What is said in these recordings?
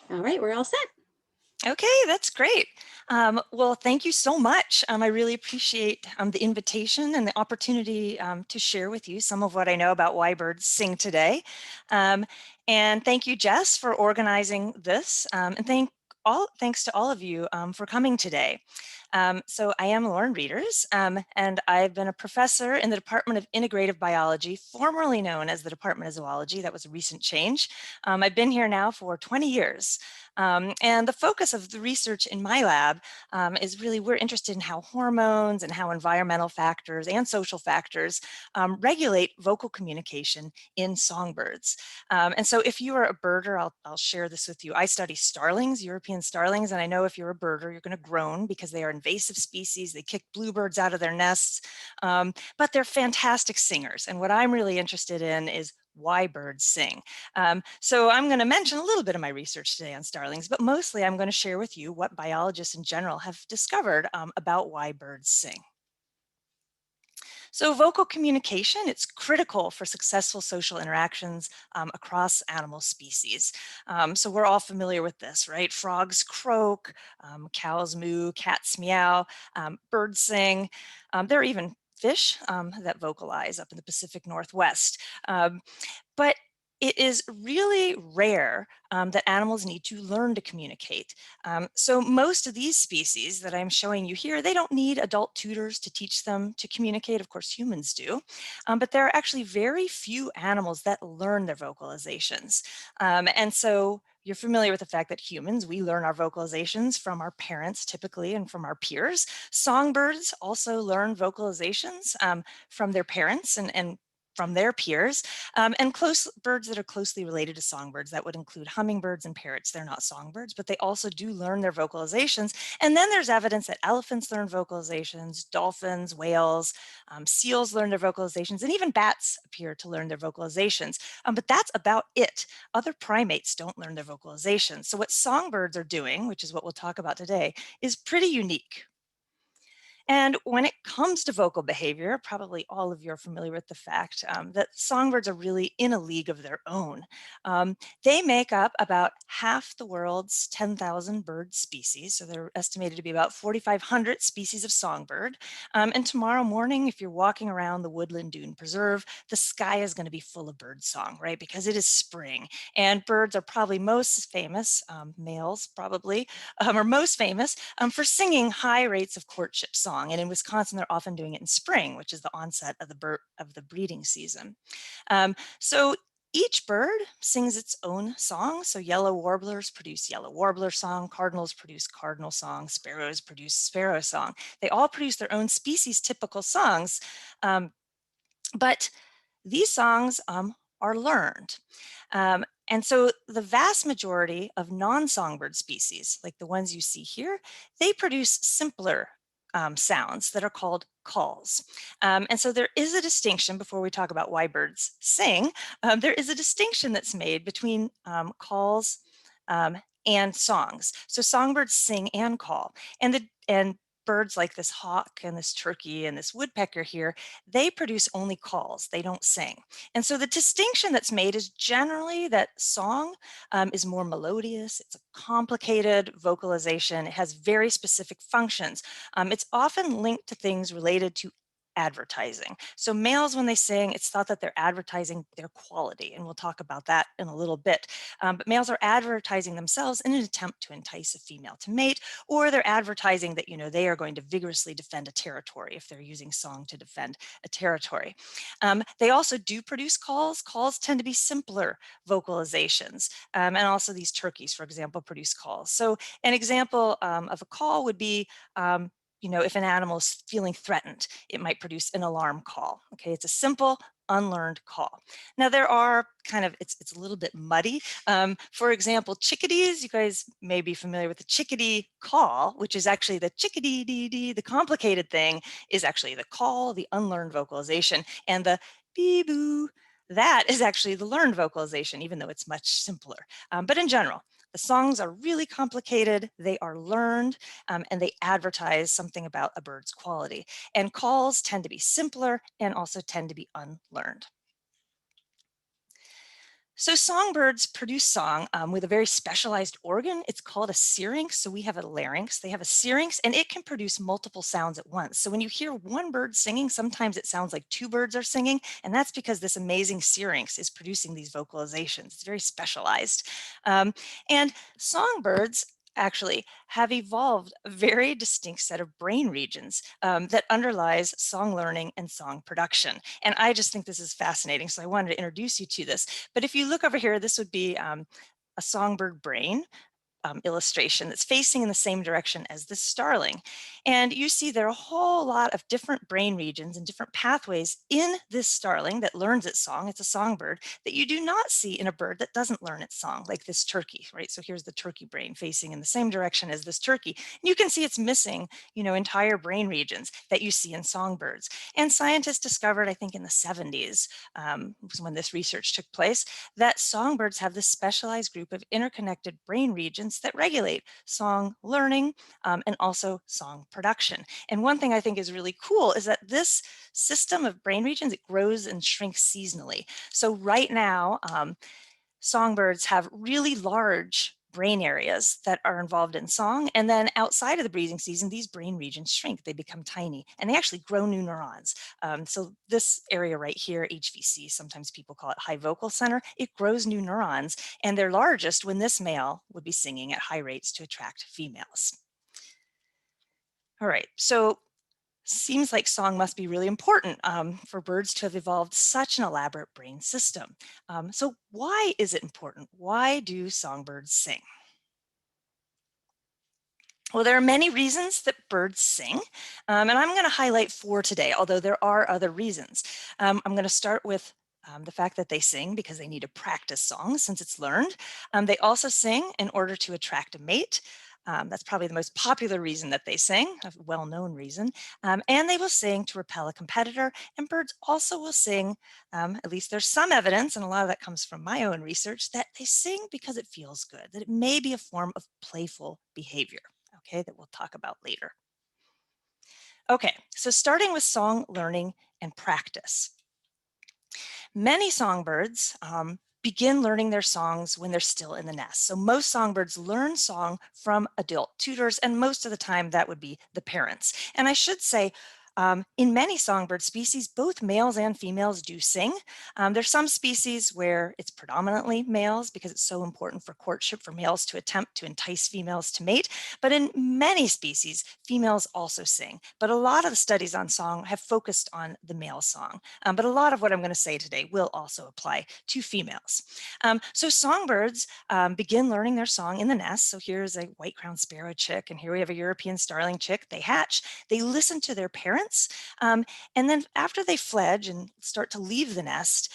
All right, we're all set. Okay, that's great. Well, thank you so much. I really appreciate the invitation and the opportunity to share with you some of what I know about why birds sing today. Um, and thank you, Jess, for organizing this. And thanks to all of you for coming today. So I am Lauren Riters, and I've been a professor in the Department of Integrative Biology, formerly known as the Department of Zoology. That was a recent change. I've been here now for 20 years. And the focus of the research in my lab is really we're interested in how hormones and how environmental factors and social factors regulate vocal communication in songbirds. And so if you are a birder, I'll share this with you. I study starlings, European starlings, and I know if you're a birder, you're going to groan because they are invasive species. They kick bluebirds out of their nests, but they're fantastic singers. And what I'm really interested in is why birds sing. So I'm going to mention a little bit of my research today on starlings, but mostly I'm going to share with you what biologists in general have discovered about why birds sing. So vocal communication, it's critical for successful social interactions across animal species. So we're all familiar with this, right? Frogs croak, cows moo, cats meow, birds sing. There are even fish that vocalize up in the Pacific Northwest. But it is really rare that animals need to learn to communicate. So most of these species that I'm showing you here, they don't need adult tutors to teach them to communicate. Of course, humans do. But there are actually very few animals that learn their vocalizations. And so you're familiar with the fact that humans, we learn our vocalizations from our parents typically and from our peers. Songbirds also learn vocalizations from their parents and from their peers, and close birds that are closely related to songbirds. That would include hummingbirds and parrots. They're not songbirds, but they also do learn their vocalizations. And then there's evidence that elephants learn vocalizations, dolphins, whales, seals learn their vocalizations, and even bats appear to learn their vocalizations. But that's about it. Other primates don't learn their vocalizations. So what songbirds are doing, which is what we'll talk about today, is pretty unique. And when it comes to vocal behavior, probably all of you are familiar with the fact that songbirds are really in a league of their own. They make up about half the world's 10,000 bird species. So they're estimated to be about 4,500 species of songbird. And tomorrow morning, if you're walking around the Woodland Dune Preserve, the sky is going to be full of bird song, right? Because it is spring. And birds are probably most famous, males probably, are most famous for singing high rates of courtship song. And in Wisconsin, they're often doing it in spring, which is the onset of the breeding season. So each bird sings its own song. So yellow warblers produce yellow warbler song, cardinals produce cardinal song, sparrows produce sparrow song. They all produce their own species typical songs, but these songs are learned. And so the vast majority of non-songbird species, like the ones you see here, they produce simpler sounds that are called calls. And so there is a distinction before we talk about why birds sing. There is a distinction that's made between calls and songs. So songbirds sing and call, and birds like this hawk and this turkey and this woodpecker here, they produce only calls, they don't sing. And so the distinction that's made is generally that song is more melodious, it's a complicated vocalization, it has very specific functions. It's often linked to things related to advertising. So males, when they sing, it's thought that they're advertising their quality, and we'll talk about that in a little bit. But males are advertising themselves in an attempt to entice a female to mate, or they're advertising that, they are going to vigorously defend a territory if they're using song to defend a territory. They also do produce calls. Calls tend to be simpler vocalizations. And also these turkeys, for example, produce calls. So an example of a call would be, if an animal is feeling threatened, it might produce an alarm call. Okay, it's a simple, unlearned call. Now there are it's a little bit muddy. For example, chickadees, you guys may be familiar with the chickadee call, which is actually the chickadee dee dee. The complicated thing is actually the call, the unlearned vocalization, and the bee boo. That is actually the learned vocalization, even though it's much simpler. But in general, the songs are really complicated, they are learned, and they advertise something about a bird's quality. And calls tend to be simpler and also tend to be unlearned. So songbirds produce song with a very specialized organ. It's called a syrinx. So we have a larynx, they have a syrinx, and it can produce multiple sounds at once. So when you hear one bird singing, sometimes it sounds like two birds are singing, and that's because this amazing syrinx is producing these vocalizations. It's very specialized. And songbirds actually have evolved a very distinct set of brain regions that underlies song learning and song production. And I just think this is fascinating. So I wanted to introduce you to this. But if you look over here, this would be a songbird brain illustration that's facing in the same direction as the starling. And you see there are a whole lot of different brain regions and different pathways in this starling that learns its song. It's a songbird that you do not see in a bird that doesn't learn its song, like this turkey, right? So here's the turkey brain facing in the same direction as this turkey. And you can see it's missing, entire brain regions that you see in songbirds. And scientists discovered, I think in the 70s, was when this research took place, that songbirds have this specialized group of interconnected brain regions that regulate song learning and also song production. And one thing I think is really cool is that this system of brain regions, it grows and shrinks seasonally. So right now, songbirds have really large brain areas that are involved in song. And then outside of the breeding season, these brain regions shrink, they become tiny, and they actually grow new neurons. So this area right here, HVC, sometimes people call it high vocal center, it grows new neurons, and they're largest when this male would be singing at high rates to attract females. All right, so seems like song must be really important for birds to have evolved such an elaborate brain system. So why is it important? Why do songbirds sing? Well, there are many reasons that birds sing, and I'm going to highlight four today, although there are other reasons. I'm going to start with the fact that they sing because they need to practice songs since it's learned. They also sing in order to attract a mate. That's probably the most popular reason that they sing, a well-known reason. And they will sing to repel a competitor. And birds also will sing, at least there's some evidence, and a lot of that comes from my own research, that they sing because it feels good, that it may be a form of playful behavior, okay, that we'll talk about later. Okay, so starting with song learning and practice. Many songbirds begin learning their songs when they're still in the nest. So most songbirds learn song from adult tutors, and most of the time that would be the parents. And I should say, in many songbird species, both males and females do sing. There's some species where it's predominantly males because it's so important for courtship for males to attempt to entice females to mate. But in many species, females also sing. But a lot of the studies on song have focused on the male song. But a lot of what I'm going to say today will also apply to females. So songbirds begin learning their song in the nest. So here's a white-crowned sparrow chick, and here we have a European starling chick. They hatch, they listen to their parents, and then after they fledge and start to leave the nest,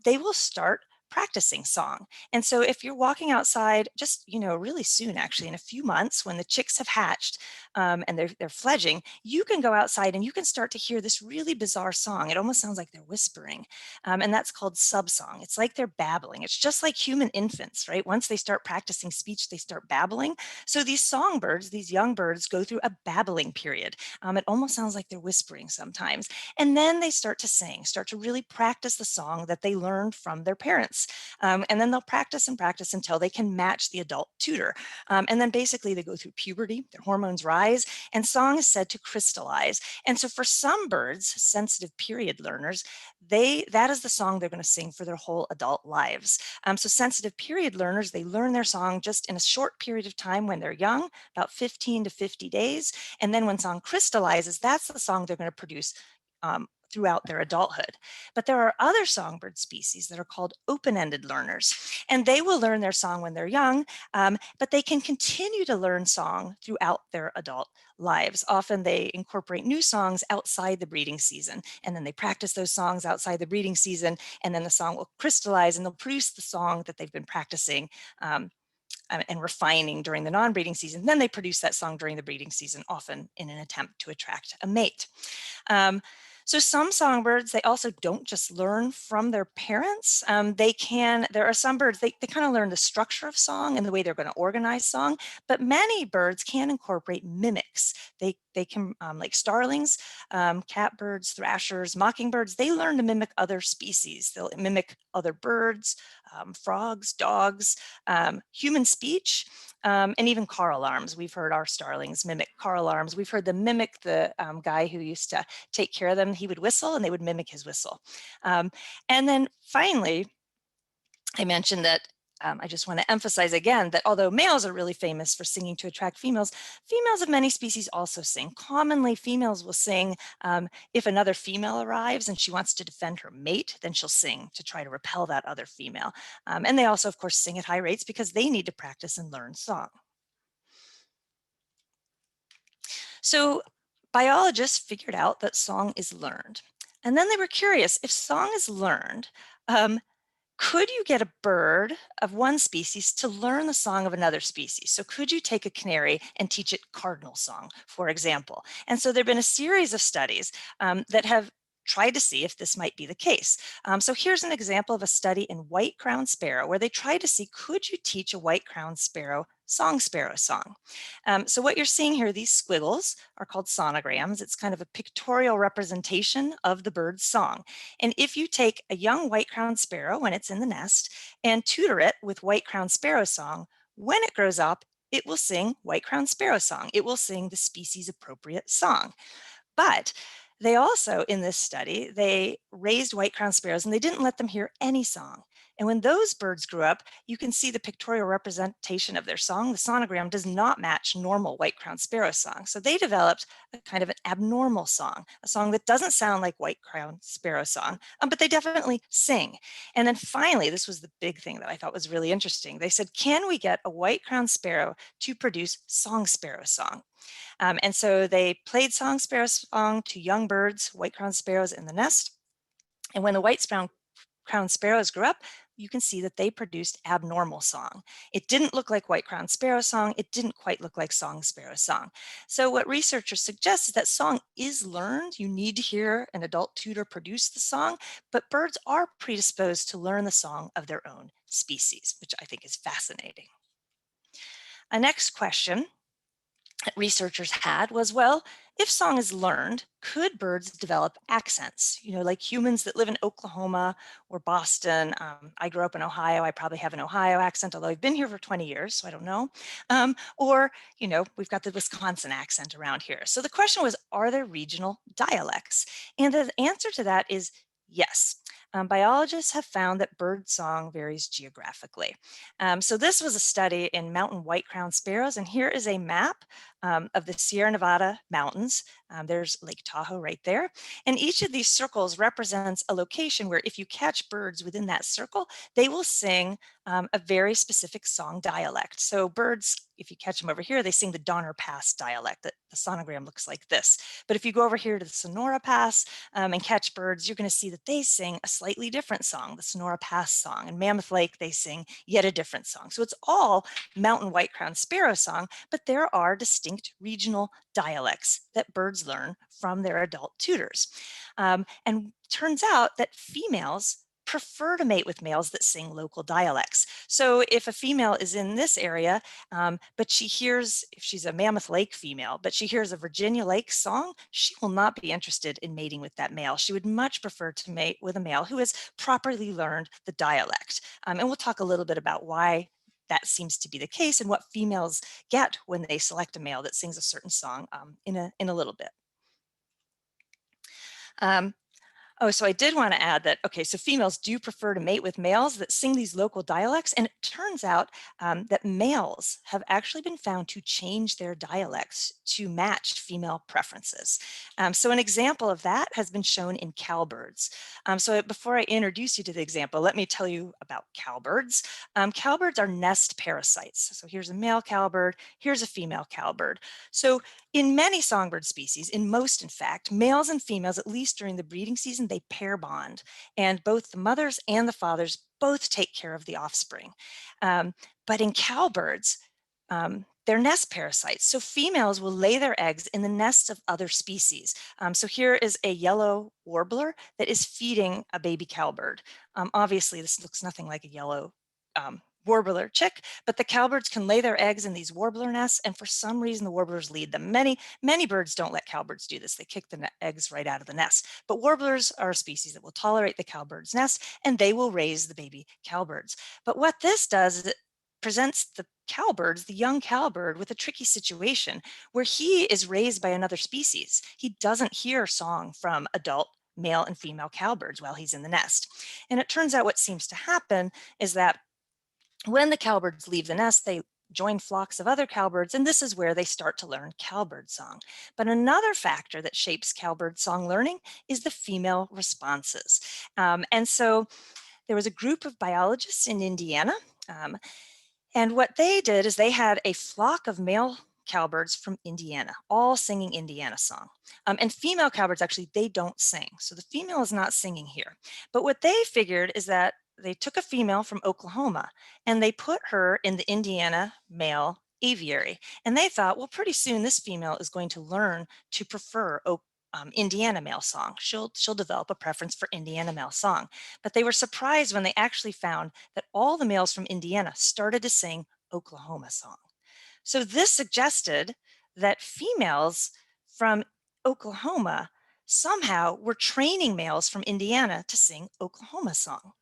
they will start practicing song. And so if you're walking outside just, really soon, actually in a few months when the chicks have hatched and they're fledging, you can go outside and you can start to hear this really bizarre song. It almost sounds like they're whispering. And that's called subsong. It's like they're babbling. It's just like human infants, right? Once they start practicing speech, they start babbling. So these songbirds, these young birds, go through a babbling period. It almost sounds like they're whispering sometimes. And then they start to sing, start to really practice the song that they learned from their parents. And then they'll practice and practice until they can match the adult tutor. And then basically they go through puberty, their hormones rise, and song is said to crystallize. And so for some birds, sensitive period learners, that is the song they're going to sing for their whole adult lives. So sensitive period learners, they learn their song just in a short period of time when they're young, about 15 to 50 days. And then when song crystallizes, that's the song they're going to produce throughout their adulthood. But there are other songbird species that are called open-ended learners, and they will learn their song when they're young, but they can continue to learn song throughout their adult lives. Often they incorporate new songs outside the breeding season, and then they practice those songs outside the breeding season, and then the song will crystallize and they'll produce the song that they've been practicing and refining during the non-breeding season. Then they produce that song during the breeding season, often in an attempt to attract a mate. So some songbirds, they also don't just learn from their parents. There are some birds, they kind of learn the structure of song and the way they're going to organize song, but many birds can incorporate mimics. They can, like starlings, catbirds, thrashers, mockingbirds, they learn to mimic other species. They'll mimic other birds, frogs, dogs, human speech, and even car alarms. We've heard our starlings mimic car alarms. We've heard them mimic the guy who used to take care of them. He would whistle and they would mimic his whistle. And then finally, I mentioned that I just want to emphasize again that although males are really famous for singing to attract females, females of many species also sing. Commonly, females will sing if another female arrives and she wants to defend her mate, then she'll sing to try to repel that other female. And they also, of course, sing at high rates because they need to practice and learn song. So biologists figured out that song is learned. And then they were curious, if song is learned, um, could you get a bird of one species to learn the song of another species? So could you take a canary and teach it cardinal song, for example? And so there have been a series of studies that have tried to see if this might be the case. So here's an example of a study in white-crowned sparrow where they tried to see, could you teach a white-crowned sparrow sparrow song? So what you're seeing here, these squiggles are called sonograms. It's kind of a pictorial representation of the bird's song. And if you take a young white-crowned sparrow when it's in the nest and tutor it with white-crowned sparrow song, when it grows up, it will sing white-crowned sparrow song. It will sing the species appropriate song. But they also, in this study, they raised white-crowned sparrows and they didn't let them hear any song. And when those birds grew up, you can see the pictorial representation of their song. The sonogram does not match normal white-crowned sparrow song. So they developed a kind of an abnormal song, a song that doesn't sound like white-crowned sparrow song, but they definitely sing. And then finally, this was the big thing that I thought was really interesting. They said, can we get a white-crowned sparrow to produce song sparrow song? And so they played song sparrow song to young birds, white-crowned sparrows in the nest. And when the white-crowned sparrows grew up, you can see that they produced abnormal song. It didn't look like white-crowned sparrow song. It didn't quite look like song sparrow song. So what researchers suggest is that song is learned. You need to hear an adult tutor produce the song, but birds are predisposed to learn the song of their own species, which I think is fascinating. A next question that researchers had was, well, if song is learned, could birds develop accents? You know, like humans that live in Oklahoma or Boston. I grew up in Ohio. I probably have an Ohio accent, although I've been here for 20 years, so I don't know. Or, you know, we've got the Wisconsin accent around here. So the question was, are there regional dialects? And the answer to that is yes. Biologists have found that bird song varies geographically. So this was a study in mountain white-crowned sparrows, and here is a map of the Sierra Nevada mountains. There's Lake Tahoe right there. And each of these circles represents a location where if you catch birds within that circle, they will sing a very specific song dialect. So birds, if you catch them over here, they sing the Donner Pass dialect. The sonogram looks like this. But if you go over here to the Sonora Pass and catch birds, you're going to see that they sing a slightly different song, the Sonora Pass song. And Mammoth Lake, they sing yet a different song. So it's all mountain white-crowned sparrow song, but there are distinct regional dialects that birds learn from their adult tutors. And turns out that females prefer to mate with males that sing local dialects. So if a female is in this area, but she hears, if she's a Mammoth Lake female, but she hears a Virginia Lake song, she will not be interested in mating with that male. She would much prefer to mate with a male who has properly learned the dialect. And we'll talk a little bit about why that seems to be the case and what females get when they select a male that sings a certain song in a little bit. Oh, so I did want to add that, okay, so females do prefer to mate with males that sing these local dialects. And it turns out that males have actually been found to change their dialects to match female preferences. So an example of that has been shown in cowbirds. So before I introduce you to the example, let me tell you about cowbirds. Cowbirds are nest parasites. So here's a male cowbird, here's a female cowbird. So in many songbird species, in most in fact, males and females, at least during the breeding season, they pair bond. And both the mothers and the fathers both take care of the offspring. But in cowbirds, They're nest parasites. So females will lay their eggs in the nests of other species. So here is a yellow warbler that is feeding a baby cowbird. Obviously, this looks nothing like a yellow warbler chick, but the cowbirds can lay their eggs in these warbler nests, and for some reason the warblers lead them. Many birds don't let cowbirds do this. They kick the eggs right out of the nest. But warblers are a species that will tolerate the cowbird's nest, and they will raise the baby cowbirds. But what this does is it presents the cowbirds, the young cowbird, with a tricky situation where he is raised by another species. He doesn't hear song from adult male and female cowbirds while he's in the nest. And it turns out what seems to happen is that when the cowbirds leave the nest, they join flocks of other cowbirds, and this is where they start to learn cowbird song. But another factor that shapes cowbird song learning is the female responses. And so there was a group of biologists in Indiana, and what they did is they had a flock of male cowbirds from Indiana, all singing Indiana song. And female cowbirds, actually, they don't sing. So the female is not singing here. But what they figured is that they took a female from Oklahoma and they put her in the Indiana male aviary. And they thought, well, pretty soon this female is going to learn to prefer Indiana male song. She'll develop a preference for Indiana male song. But they were surprised when they actually found that all the males from Indiana started to sing Oklahoma song. So this suggested that females from Oklahoma somehow were training males from Indiana to sing Oklahoma song.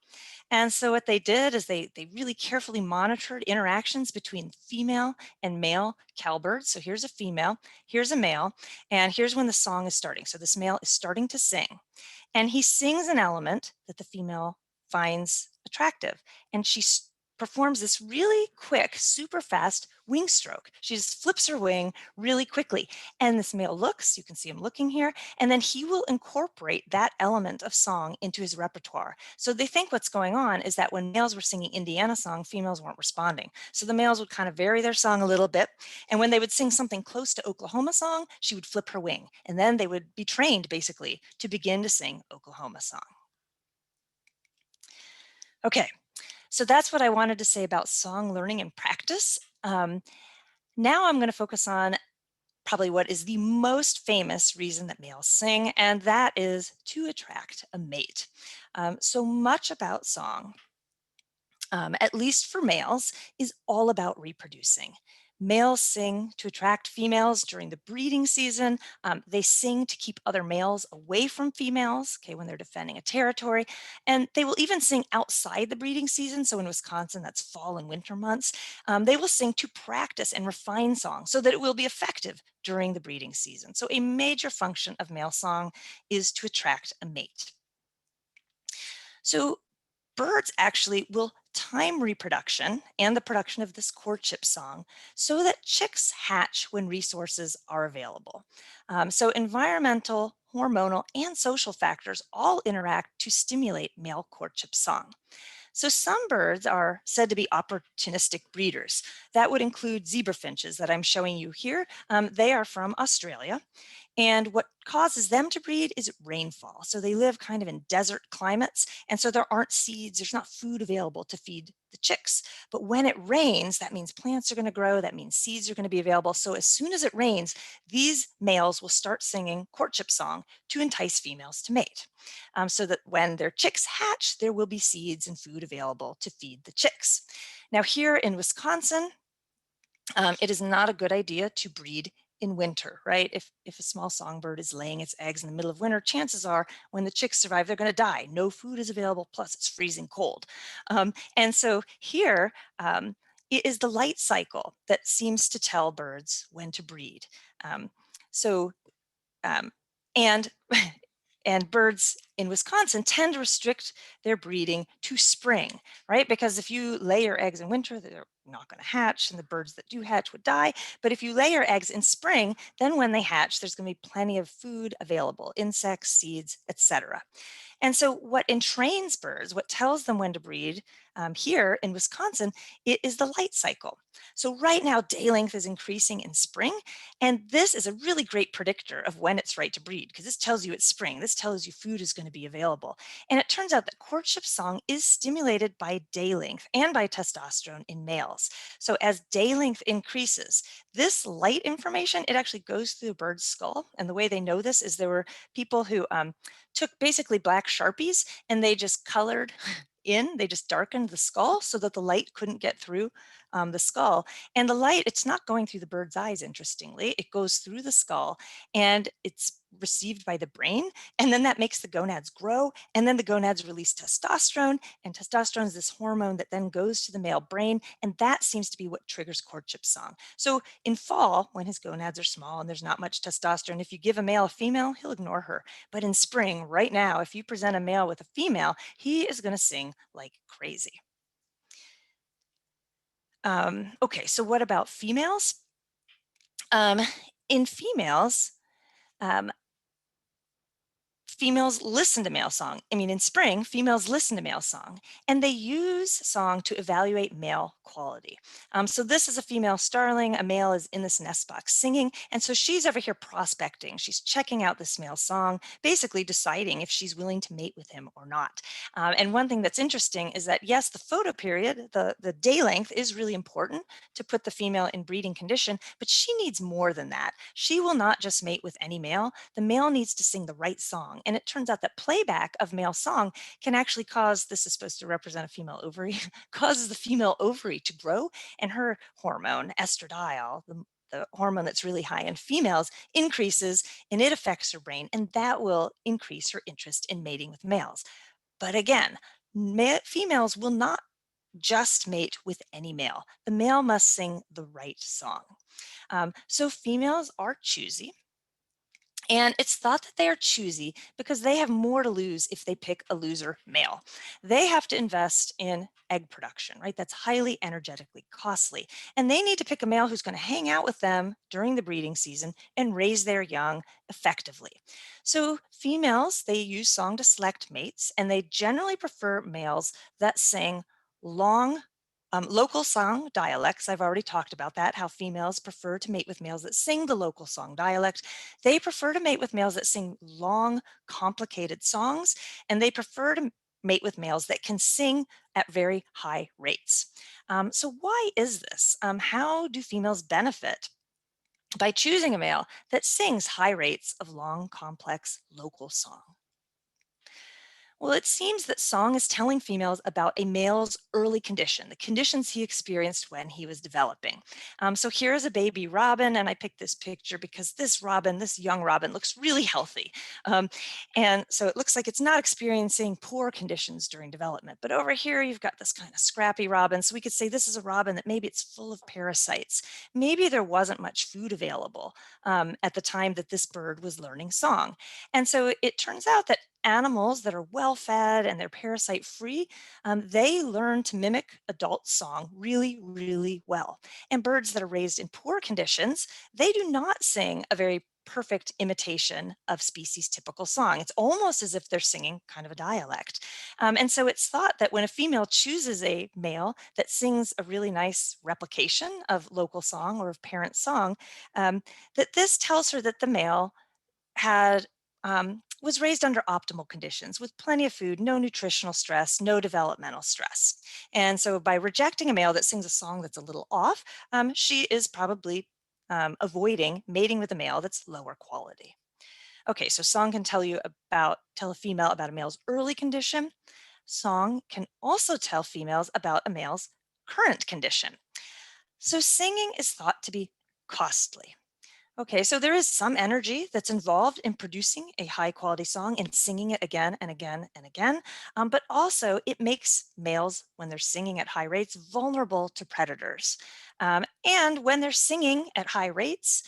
And so what they did is they really carefully monitored interactions between female and male cowbirds. So here's a female, here's a male, and here's when the song is starting. So this male is starting to sing, and he sings an element that the female finds attractive, and she performs this really quick, super fast wing stroke. She just flips her wing really quickly. And this male looks, you can see him looking here, and then he will incorporate that element of song into his repertoire. So they think what's going on is that when males were singing Indiana song, females weren't responding. So the males would kind of vary their song a little bit. And when they would sing something close to Oklahoma song, she would flip her wing. And then they would be trained basically to begin to sing Oklahoma song. Okay, so that's what I wanted to say about song learning and practice. Now I'm going to focus on probably what is the most famous reason that males sing, and that is to attract a mate. So much about song, at least for males, is all about reproducing. Males sing to attract females during the breeding season. They sing to keep other males away from females, okay, when they're defending a territory. And they will even sing outside the breeding season. So in Wisconsin, that's fall and winter months. They will sing to practice and refine song so that it will be effective during the breeding season. So a major function of male song is to attract a mate. So birds actually will time reproduction and the production of this courtship song so that chicks hatch when resources are available. So environmental, hormonal, and social factors all interact to stimulate male courtship song. So some birds are said to be opportunistic breeders. That would include zebra finches that I'm showing you here. They are from Australia. And what causes them to breed is rainfall. So they live kind of in desert climates. And so there aren't seeds, there's not food available to feed the chicks. But when it rains, that means plants are going to grow, that means seeds are going to be available. So as soon as it rains, these males will start singing courtship song to entice females to mate. So that when their chicks hatch, there will be seeds and food available to feed the chicks. Now here in Wisconsin, it is not a good idea to breed in winter, right? If a small songbird is laying its eggs in the middle of winter, chances are when the chicks survive, they're going to die. No food is available, plus it's freezing cold. And so here, it is the light cycle that seems to tell birds when to breed. So, and And birds in Wisconsin tend to restrict their breeding to spring, right? Because if you lay your eggs in winter, they're not going to hatch, and the birds that do hatch would die. But if you lay your eggs in spring, then when they hatch, there's going to be plenty of food available, insects, seeds, etc. And so what entrains birds, what tells them when to breed here in Wisconsin, it is the light cycle. So right now, day length is increasing in spring, and this is a really great predictor of when it's right to breed because this tells you it's spring. This tells you food is going to be available. And it turns out that courtship song is stimulated by day length and by testosterone in males. So as day length increases, this light information, it actually goes through the bird's skull. And the way they know this is there were people who took basically black Sharpies and they just colored they just darkened the skull so that the light couldn't get through the skull. And the light, it's not going through the bird's eyes, interestingly. It goes through the skull and it's received by the brain. And then that makes the gonads grow. And then the gonads release testosterone. And testosterone is this hormone that then goes to the male brain. And that seems to be what triggers courtship song. So in fall, when his gonads are small and there's not much testosterone, if you give a male a female, he'll ignore her. But in spring, right now, if you present a male with a female, he is going to sing like crazy. Okay, so what about females? Um, in females, um, females listen to male song. I mean, in spring, females listen to male song, and they use song to evaluate male quality. So this is a female starling. A male is in this nest box singing, and so she's over here prospecting. She's checking out this male song, basically deciding if she's willing to mate with him or not. And one thing that's interesting is that yes, the photo period, the day length, is really important to put the female in breeding condition, but she needs more than that. She will not just mate with any male. The male needs to sing the right song. And it turns out that playback of male song can actually cause, this is supposed to represent a female ovary, causes the female ovary to grow, and her hormone, estradiol, the hormone that's really high in females, increases, and it affects her brain, and that will increase her interest in mating with males. But again, females will not just mate with any male. The male must sing the right song. So females are choosy. And it's thought that they are choosy because they have more to lose if they pick a loser male. They have to invest in egg production, right? That's highly energetically costly. And they need to pick a male who's going to hang out with them during the breeding season and raise their young effectively. So females, they use song to select mates, and they generally prefer males that sing long local song dialects. I've already talked about that, how females prefer to mate with males that sing the local song dialect. They prefer to mate with males that sing long, complicated songs, and they prefer to mate with males that can sing at very high rates. So why is this? How do females benefit by choosing a male that sings high rates of long, complex local song? Well, it seems that song is telling females about a male's early condition, the conditions he experienced when he was developing. So here's a baby robin, and I picked this picture because this robin, this young robin, looks really healthy. And so it looks like it's not experiencing poor conditions during development. But over here, you've got this kind of scrappy robin. So we could say this is a robin that maybe it's full of parasites. Maybe there wasn't much food available at the time that this bird was learning song. And so it turns out that animals that are well fed and they're parasite free, they learn to mimic adult song really, really well. And birds that are raised in poor conditions, they do not sing a very perfect imitation of species typical song. It's almost as if they're singing kind of a dialect. And so it's thought that when a female chooses a male that sings a really nice replication of local song or of parent song, that this tells her that the male had was raised under optimal conditions with plenty of food, no nutritional stress, no developmental stress. And so by rejecting a male that sings a song that's a little off, she is probably avoiding mating with a male that's lower quality. Okay, so song can tell a female about a male's early condition. Song can also tell females about a male's current condition. So singing is thought to be costly. Okay, so there is some energy that's involved in producing a high quality song and singing it again and again and again. But also, it makes males, when they're singing at high rates, vulnerable to predators. And when they're singing at high rates,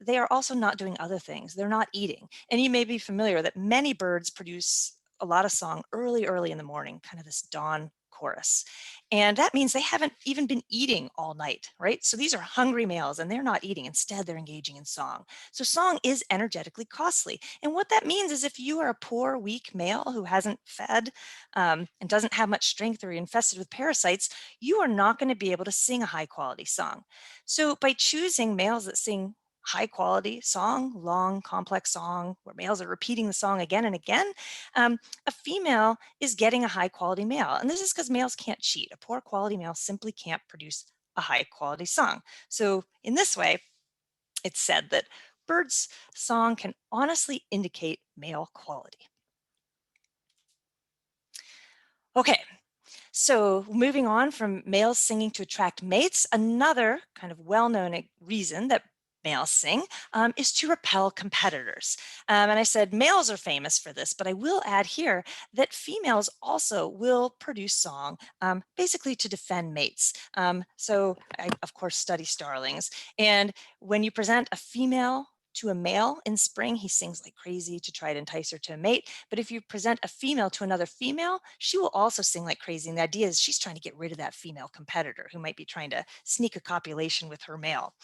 they are also not doing other things. They're not eating. And you may be familiar that many birds produce a lot of song early in the morning, kind of this dawn chorus. And that means they haven't even been eating all night, right? So these are hungry males and they're not eating. Instead, they're engaging in song. So song is energetically costly. And what that means is if you are a poor, weak male who hasn't fed and doesn't have much strength or you're infested with parasites, you are not going to be able to sing a high quality song. So by choosing males that sing high quality song, long, complex song, where males are repeating the song again and again, a female is getting a high quality male. And this is because males can't cheat. A poor quality male simply can't produce a high quality song. So in this way, it's said that birds' song can honestly indicate male quality. Okay, so moving on from males singing to attract mates, another kind of well-known reason that males sing is to repel competitors. And I said males are famous for this, but I will add here that females also will produce song basically to defend mates. So I, of course, study starlings. And when you present a female to a male in spring, he sings like crazy to try to entice her to a mate. But if you present a female to another female, she will also sing like crazy. And the idea is she's trying to get rid of that female competitor who might be trying to sneak a copulation with her male.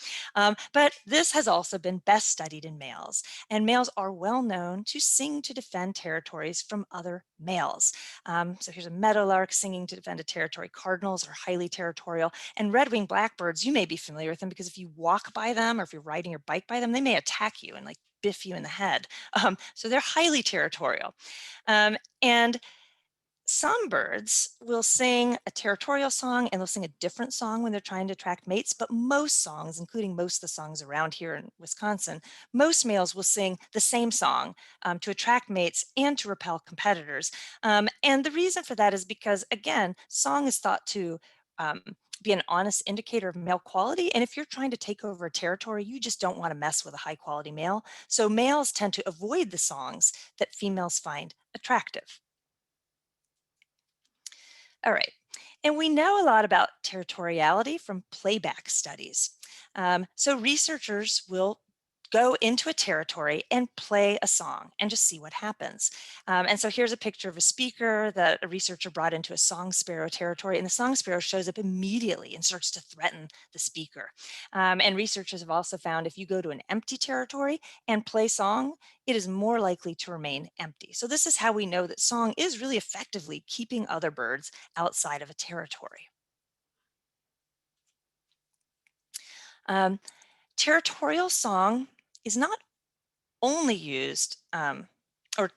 But this has also been best studied in males. And males are well known to sing to defend territories from other males. So here's a meadowlark singing to defend a territory. Cardinals are highly territorial. And red-winged blackbirds, you may be familiar with them because if you walk by them or if you're riding your bike by them, they may attack you and like biff you in the head. So they're highly territorial. And some birds will sing a territorial song and they'll sing a different song when they're trying to attract mates, but most songs, including most of the songs around here in Wisconsin, most males will sing the same song to attract mates and to repel competitors. And the reason for that is because, again, song is thought to um, be an honest indicator of male quality. And if you're trying to take over a territory, you just don't want to mess with a high quality male. So males tend to avoid the songs that females find attractive. All right. And we know a lot about territoriality from playback studies. So researchers will go into a territory and play a song and just see what happens. And so here's a picture of a speaker that a researcher brought into a song sparrow territory, and the song sparrow shows up immediately and starts to threaten the speaker. And researchers have also found if you go to an empty territory and play song, it is more likely to remain empty. So this is how we know that song is really effectively keeping other birds outside of a territory. Um, Territorial song is not only used, or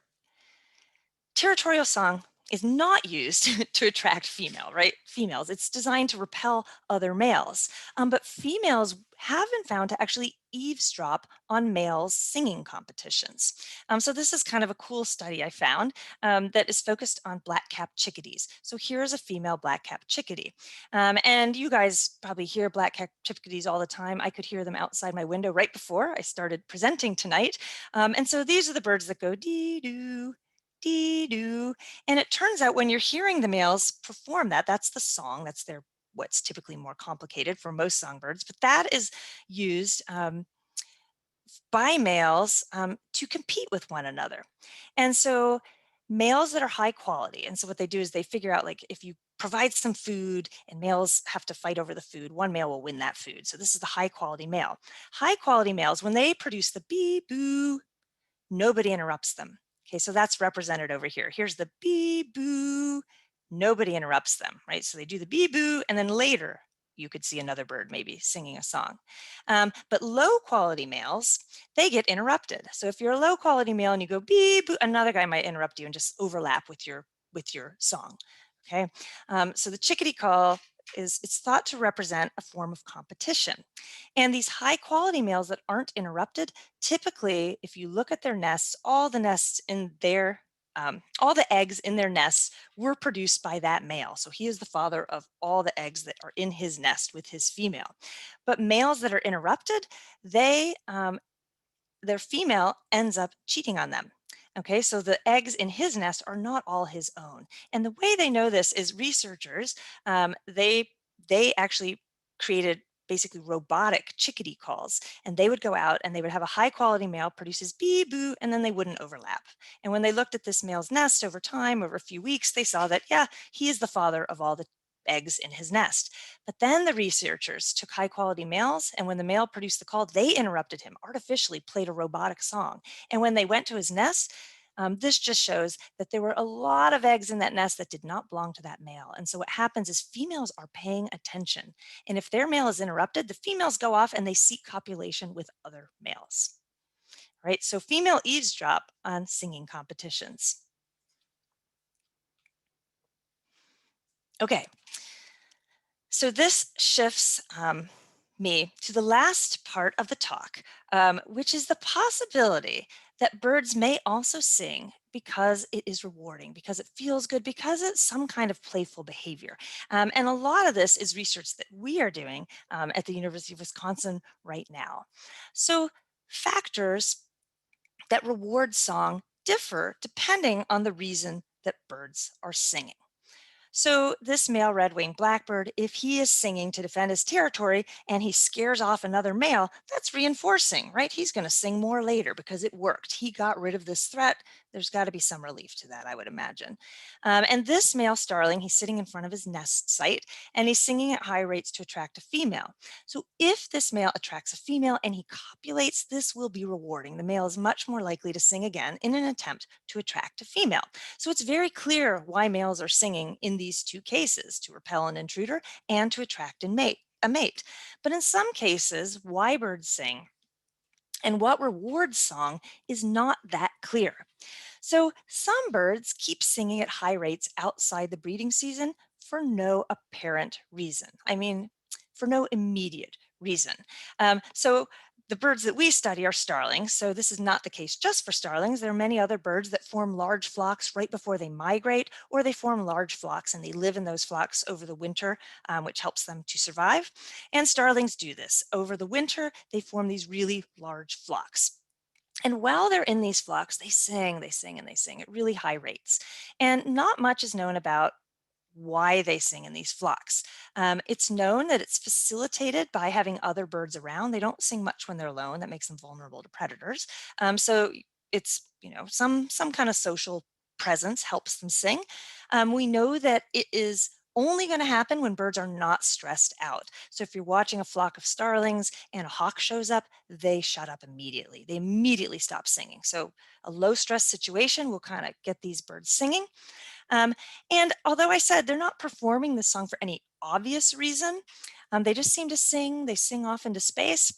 territorial song is not used to attract females. It's designed to repel other males. But females have been found to actually eavesdrop on males' singing competitions. So this is kind of a cool study I found that is focused on black-capped chickadees. So here's a female black-capped chickadee. And you guys probably hear black-capped chickadees all the time. I could hear them outside my window right before I started presenting tonight. And so these are the birds that go dee-doo, dee-doo. And it turns out when you're hearing the males perform that, that's the song, that's their what's typically more complicated for most songbirds, but that is used by males to compete with one another. And so males that are high quality, and so what they do is they figure out like if you provide some food and males have to fight over the food, one male will win that food. So this is the high quality male. High quality males, when they produce the bee boo, nobody interrupts them. Okay, so that's represented over here. Here's the bee boo, nobody interrupts them, right? So they do the bee boo, and then later you could see another bird maybe singing a song. But low quality males, they get interrupted. So if you're a low quality male and you go bee boo, another guy might interrupt you and just overlap with your song. Okay, so the chickadee call it's thought to represent a form of competition. And these high quality males that aren't interrupted, typically, if you look at their nests, all the nests in their all the eggs in their nests were produced by that male. So he is the father of all the eggs that are in his nest with his female. But males that are interrupted, their female ends up cheating on them. Okay, so the eggs in his nest are not all his own. And the way they know this is researchers, they actually created basically robotic chickadee calls. And they would go out and they would have a high quality male produces bee boo, and then they wouldn't overlap. And when they looked at this male's nest over time, over a few weeks, they saw that, yeah, he is the father of all the eggs in his nest. But then the researchers took high quality males, and when the male produced the call, they interrupted him, artificially played a robotic song. And when they went to his nest, this just shows that there were a lot of eggs in that nest that did not belong to that male. And so what happens is females are paying attention. And if their male is interrupted, the females go off and they seek copulation with other males. Right? So female eavesdrop on singing competitions. Okay, so this shifts me to the last part of the talk, which is the possibility that birds may also sing because it is rewarding, because it feels good, because it's some kind of playful behavior. And a lot of this is research that we are doing at the University of Wisconsin right now. So factors that reward song differ depending on the reason that birds are singing. So this male red-winged blackbird, if he is singing to defend his territory and he scares off another male, that's reinforcing, right? He's going to sing more later because it worked. He got rid of this threat. There's got to be some relief to that, I would imagine. And this male starling, he's sitting in front of his nest site and he's singing at high rates to attract a female. So if this male attracts a female and he copulates, this will be rewarding. The male is much more likely to sing again in an attempt to attract a female. So it's very clear why males are singing in these two cases, to repel an intruder and to attract and a mate. But in some cases, why birds sing and what rewards song is not that clear. So some birds keep singing at high rates outside the breeding season for no apparent reason. I mean, for no immediate reason. So the birds that we study are starlings. So this is not the case just for starlings. There are many other birds that form large flocks right before they migrate, or they form large flocks and they live in those flocks over the winter, which helps them to survive. And starlings do this. Over the winter, they form these really large flocks. And while they're in these flocks, they sing, they sing, and they sing at really high rates. And not much is known about why they sing in these flocks. It's known that it's facilitated by having other birds around. They don't sing much when they're alone. That makes them vulnerable to predators. So it's, some kind of social presence helps them sing. We know that it is only going to happen when birds are not stressed out. So if you're watching a flock of starlings and a hawk shows up, they shut up immediately. They immediately stop singing. So a low stress situation will kind of get these birds singing. Um, and although I said they're not performing the song for any obvious reason, they just seem to sing, they sing off into space.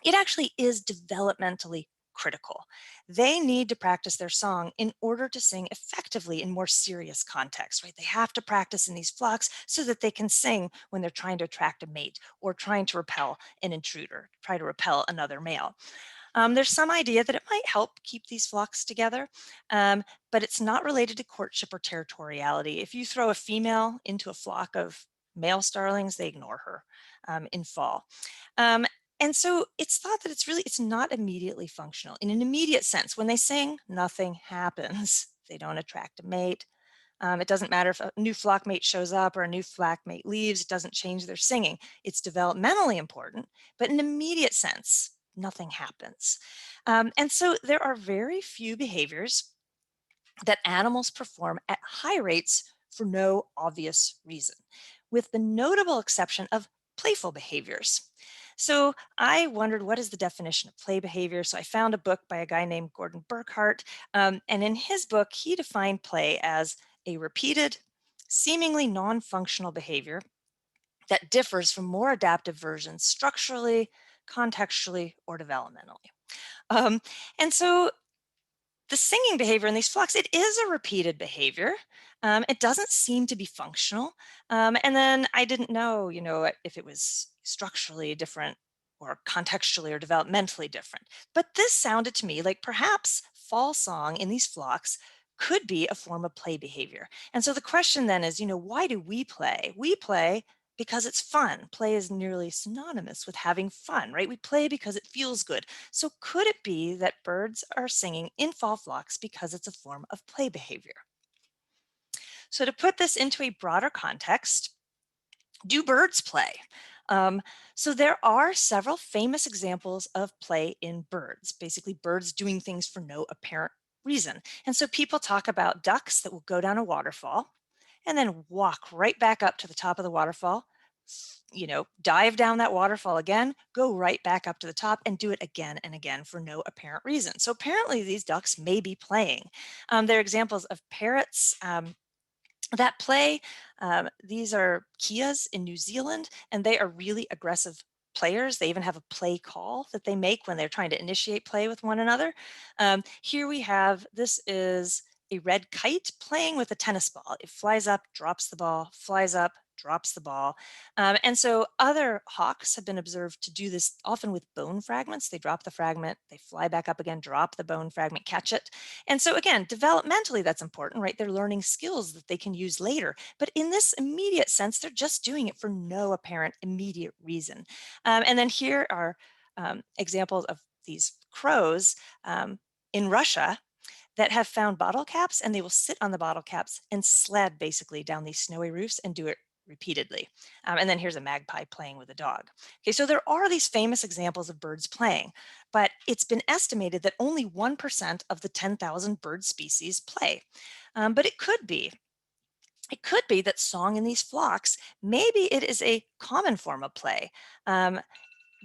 It actually is developmentally critical. They need to practice their song in order to sing effectively in more serious contexts, right? They have to practice in these flocks so that they can sing when they're trying to attract a mate or trying to repel an intruder, try to repel another male. There's some idea that it might help keep these flocks together, but it's not related to courtship or territoriality. If you throw a female into a flock of male starlings, they ignore her in fall. Um, and so it's thought that it's not immediately functional. In an immediate sense, when they sing, nothing happens. They don't attract a mate. It doesn't matter if a new flock mate shows up or a new flock mate leaves, it doesn't change their singing. It's developmentally important, but in an immediate sense, nothing happens. And so there are very few behaviors that animals perform at high rates for no obvious reason, with the notable exception of playful behaviors. So I wondered, what is the definition of play behavior? So I found a book by a guy named Gordon Burkhart. And in his book, he defined play as a repeated, seemingly non-functional behavior that differs from more adaptive versions structurally, contextually, or developmentally. Um, and so the singing behavior in these flocks, it is a repeated behavior. It doesn't seem to be functional. And then I didn't know, if it was structurally different or contextually or developmentally different. But this sounded to me like perhaps fall song in these flocks could be a form of play behavior. And so the question then is, why do we play? We play because it's fun. Play is nearly synonymous with having fun, right? We play because it feels good. So could it be that birds are singing in fall flocks because it's a form of play behavior? So to put this into a broader context, do birds play? Um, so there are several famous examples of play in birds, basically birds doing things for no apparent reason. And so people talk about ducks that will go down a waterfall and then walk right back up to the top of the waterfall, dive down that waterfall again, go right back up to the top and do it again and again for no apparent reason. So apparently these ducks may be playing. There are examples of parrots that play. These are Kias in New Zealand, and they are really aggressive players. They even have a play call that they make when they're trying to initiate play with one another. Here we have this is a red kite playing with a tennis ball. It flies up, drops the ball, flies up, drops the ball. And so other hawks have been observed to do this often with bone fragments. They drop the fragment, they fly back up again, drop the bone fragment, catch it. And so again, developmentally, that's important, right? They're learning skills that they can use later. But in this immediate sense, they're just doing it for no apparent immediate reason. And then here are examples of these crows in Russia that have found bottle caps, and they will sit on the bottle caps and sled basically down these snowy roofs and do it repeatedly. And then here's a magpie playing with a dog. Okay, so there are these famous examples of birds playing, but it's been estimated that only 1% of the 10,000 bird species play. But it could be that song in these flocks, maybe it is a common form of play. Um,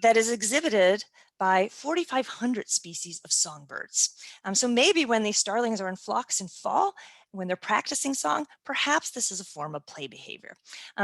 that is exhibited by 4,500 species of songbirds. So maybe when these starlings are in flocks in fall, when they're practicing song, perhaps this is a form of play behavior.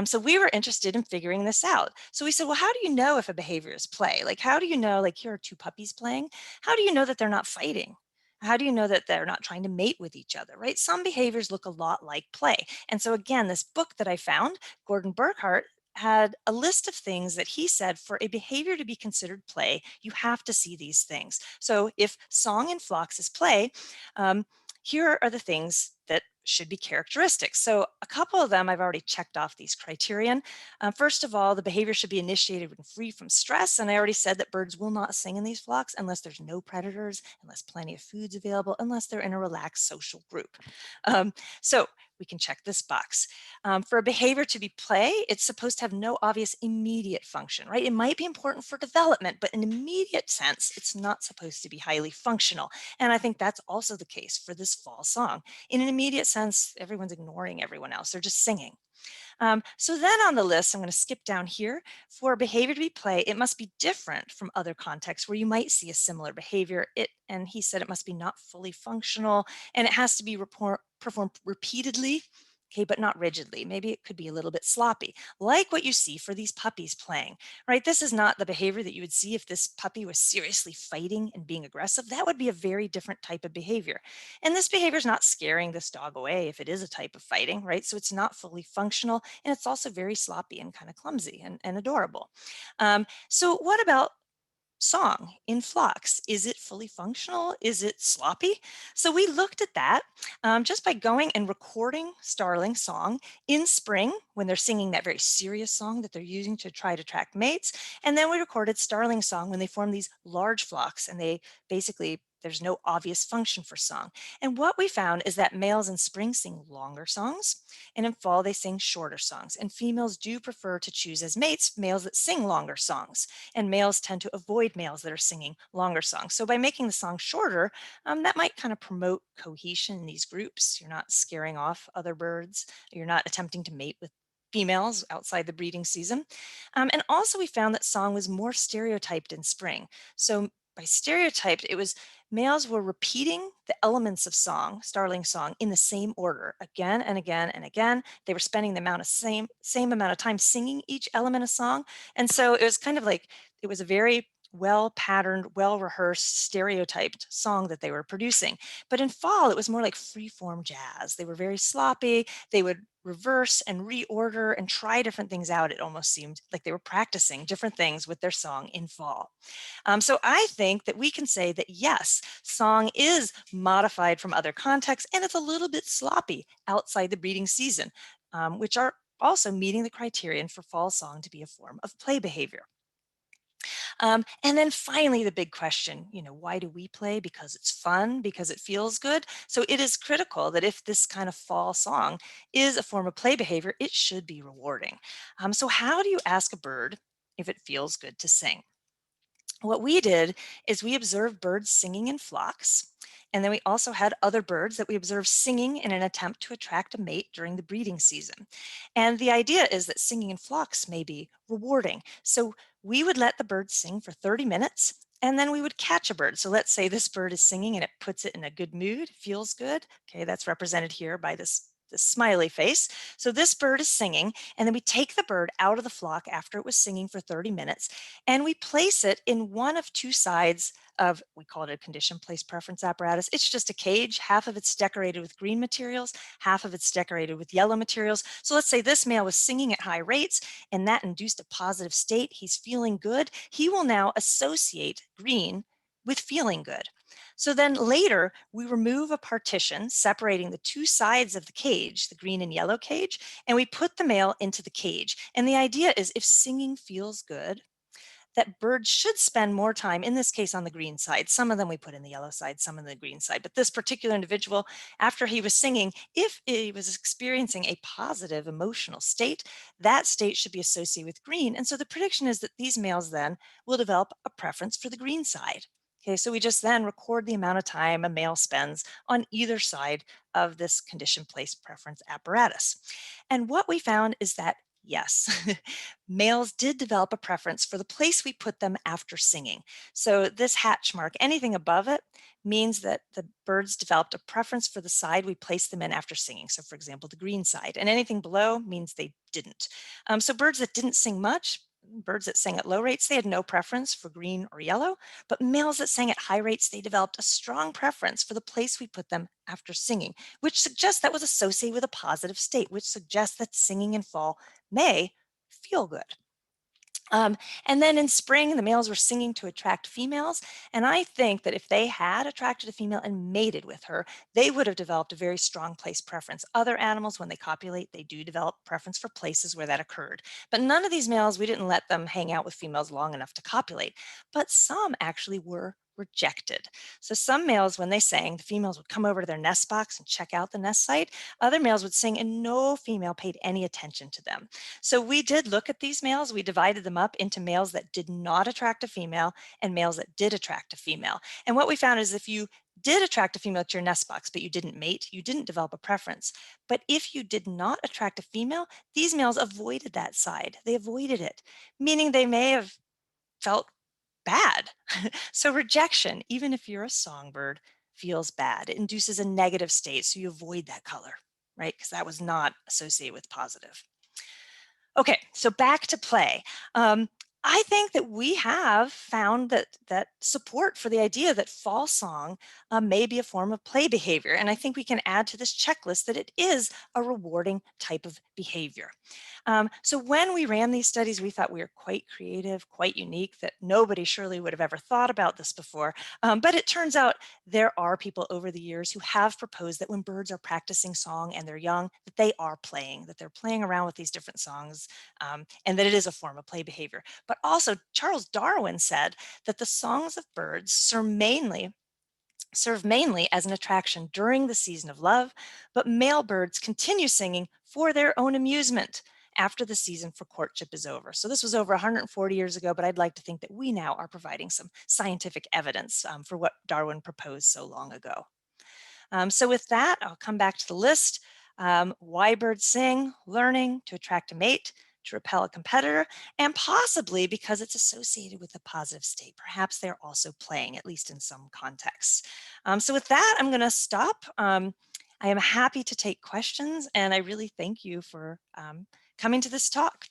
So we were interested in figuring this out. So we said, well, how do you know if a behavior is play? Like, how do you know, like, here are two puppies playing? How do you know that they're not fighting? How do you know that they're not trying to mate with each other, right? Some behaviors look a lot like play. And so again, this book that I found, Gordon Burkhart, had a list of things that he said for a behavior to be considered play, you have to see these things. So if song in flocks is play, um, here are the things that should be characteristics. So a couple of them I've already checked off these criterion. First of all, the behavior should be initiated when free from stress. And I already said that birds will not sing in these flocks unless there's no predators, unless plenty of food's available, unless they're in a relaxed social group. So we can check this box. For a behavior to be play, it's supposed to have no obvious immediate function, right? It might be important for development, but in immediate sense, it's not supposed to be highly functional. And I think that's also the case for this fall song. In an immediate sense, everyone's ignoring everyone else. They're just singing. So then on the list, I'm going to skip down here. For behavior to be play, it must be different from other contexts where you might see a similar behavior. And he said it must be not fully functional, and it has to be performed repeatedly. Okay, but not rigidly. Maybe it could be a little bit sloppy, like what you see for these puppies playing, right? This is not the behavior that you would see if this puppy was seriously fighting and being aggressive. That would be a very different type of behavior. And this behavior is not scaring this dog away if it is a type of fighting, right? So it's not fully functional, and it's also very sloppy and kind of clumsy and adorable. So what about song in flocks? Is it fully functional? Is it sloppy? So we looked at that just by going and recording starling song in spring when they're singing that very serious song that they're using to try to attract mates. And then we recorded starling song when they form these large flocks and they basically there's no obvious function for song. And what we found is that males in spring sing longer songs, and in fall they sing shorter songs. And females do prefer to choose as mates males that sing longer songs, and males tend to avoid males that are singing longer songs. So by making the song shorter, that might kind of promote cohesion in these groups. You're not scaring off other birds. You're not attempting to mate with females outside the breeding season. And also we found that song was more stereotyped in spring. So by stereotyped, it was males were repeating the elements of song, starling song, in the same order again and again and again. They were spending the same amount of time singing each element of song. And so it was kind of like it was a very well patterned, well rehearsed, stereotyped song that they were producing. But in fall, it was more like free form jazz. They were very sloppy. They would reverse and reorder and try different things out. It almost seemed like they were practicing different things with their song in fall. So I think that we can say that yes, song is modified from other contexts and it's a little bit sloppy outside the breeding season, which are also meeting the criterion for fall song to be a form of play behavior. And then finally, the big question, why do we play? Because it's fun, because it feels good. So it is critical that if this kind of fall song is a form of play behavior, it should be rewarding. So how do you ask a bird if it feels good to sing. What we did is we observed birds singing in flocks, and then we also had other birds that we observed singing in an attempt to attract a mate during the breeding season. And the idea is that singing in flocks may be rewarding. So we would let the birds sing for 30 minutes, and then we would catch a bird. So let's say this bird is singing and it puts it in a good mood, feels good. Okay, that's represented here by this smiley face. So this bird is singing, and then we take the bird out of the flock after it was singing for 30 minutes, and we place it in one of two sides of, we call it a condition place preference apparatus. It's just a cage. Half of it's decorated with green materials, half of it's decorated with yellow materials. So let's say this male was singing at high rates and that induced a positive state. He's feeling good. He will now associate green with feeling good. So then later, we remove a partition separating the two sides of the cage, the green and yellow cage, and we put the male into the cage. And the idea is if singing feels good, that birds should spend more time, in this case on the green side. Some of them we put in the yellow side, some in the green side. But this particular individual, after he was singing, if he was experiencing a positive emotional state, that state should be associated with green. And so the prediction is that these males then will develop a preference for the green side. Okay, so we just then record the amount of time a male spends on either side of this condition place preference apparatus. And what we found is that yes, males did develop a preference for the place we put them after singing. So this hatch mark, anything above it, means that the birds developed a preference for the side we placed them in after singing. So for example, the green side, and anything below means they didn't. So birds that didn't sing much, birds that sang at low rates, they had no preference for green or yellow, but males that sang at high rates, they developed a strong preference for the place we put them after singing, which suggests that was associated with a positive state, which suggests that singing in fall may feel good. Um, and then in spring, the males were singing to attract females. And I think that if they had attracted a female and mated with her, they would have developed a very strong place preference. Other animals, when they copulate, they do develop preference for places where that occurred. But none of these males, we didn't let them hang out with females long enough to copulate. But some actually were rejected. So some males, when they sang, the females would come over to their nest box and check out the nest site. Other males would sing and no female paid any attention to them. So we did look at these males. We divided them up into males that did not attract a female and males that did attract a female. And what we found is if you did attract a female to your nest box, but you didn't mate, you didn't develop a preference. But if you did not attract a female, these males avoided that side. They avoided it, meaning they may have felt bad. So rejection, even if you're a songbird, feels bad. It induces a negative state, so you avoid that color, right? Because that was not associated with positive. Okay, so back to play. I think that we have found that support for the idea that fall song may be a form of play behavior. And I think we can add to this checklist that it is a rewarding type of behavior. So when we ran these studies, we thought we were quite creative, quite unique, that nobody surely would have ever thought about this before. But it turns out there are people over the years who have proposed that when birds are practicing song and they're young, that they are playing, that they're playing around with these different songs, and that it is a form of play behavior. But also, Charles Darwin said that the songs of birds serve mainly as an attraction during the season of love, but male birds continue singing for their own amusement after the season for courtship is over. So this was over 140 years ago, but I'd like to think that we now are providing some scientific evidence for what Darwin proposed so long ago. So with that, I'll come back to the list. Why birds sing, learning to attract a mate, to repel a competitor, and possibly because it's associated with a positive state. Perhaps they're also playing, at least in some contexts. So with that, I'm going to stop. I am happy to take questions, and I really thank you for coming to this talk.